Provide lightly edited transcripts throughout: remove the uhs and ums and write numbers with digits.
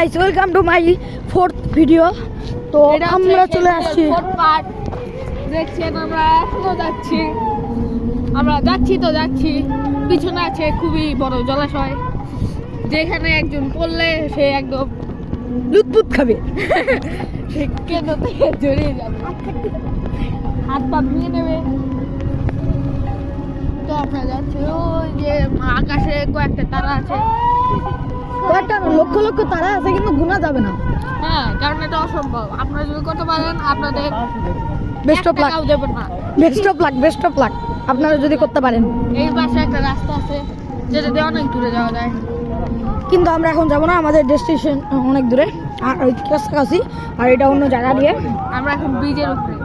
Guys, welcome to my fourth video. তো আমরা চলে আসছি, দেখছেন আমরা এখনো যাচ্ছি, যাচ্ছি পিছনে আছে খুবই বড় জলাশয়, যেখানে একজন পড়লে সে একদম লুৎপুত খাবে। সে কেন্দ্র থেকে জড়িয়ে যাবে, হাত পা ভেঙে নেবে। তো আমরা যাচ্ছি, ওই যে আকাশে কয়েকটা তারা আছে, কয়েকটা লক্ষ লক্ষ তারা আছে, কিন্তু গোনা যাবে না। হ্যাঁ, কারণ এটা অসম্ভব। আপনারা যদি করতে পারেন আপনাদের বেস্ট অফ লাক, দেবেন না। Best of luck, best of luck আপনারা যদি করতে পারেন। এই পাশে একটা রাস্তা আছে যেটা দিয়ে অনেক দূরে যাওয়া যায়, কিন্তু আমরা এখন যাবো না, আমাদের ডেস্টিনেশন অনেক দূরে আর ওই কাছাকাছি, আর এটা অন্য জায়গা দিয়ে। আমরা এখন ব্রিজের উপরে,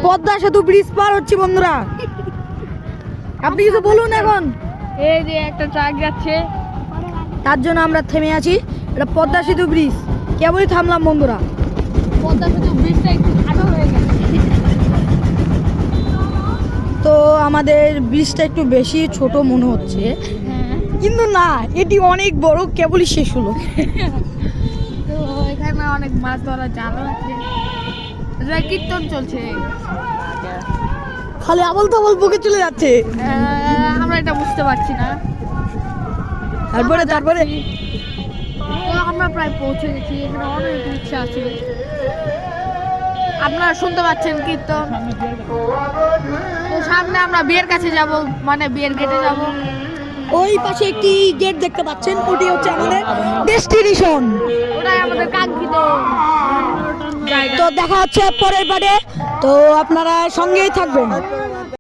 পদ্মা সেতু ব্রিজ পার হচ্ছি বন্ধুরা। আপনি কিছু বলুন এখন। এই যে একটা ট্রাক যাচ্ছে, তার জন্য আমরা থেমে আছি। এটা পদ্মা সেতু ব্রিজ, কেবলই থামলাম বন্ধুরা। পদ্মা সেতু ব্রিজটা একটু খাটো হয়ে গেছে। তো আমাদের ব্রিজটা একটু বেশি ছোট মনে হচ্ছে, কিন্তু না, এটি অনেক বড়, কেবলই শেষ হলো। তো এখানে অনেক মাছ ধরার জালও আছে, এটা কীর্তন চলছে, খালি আবল তাবল বকে চলে যাচ্ছে। আমরা এটা বুঝতে পারছি না। তারপরে তো আমরা প্রায় পৌঁছে গেছি, এখানে অনেক রিক্সা আছে, আপনারা শুনতে পাচ্ছেন কীর্তন। তো সামনে আমরা বিয়ের কাছে যাব, মানে বিয়ের গেটে যাব। ওই পাশে একটি গেট দেখতে পাচ্ছেন, ওটি হচ্ছে আমাদের ডেস্টিনেশন। ওটাই আমাদের কাঙ্ক্ষিত জায়গা। তো দেখা হচ্ছে পরের পার্টে, তো আপনারা সঙ্গেই থাকবেন।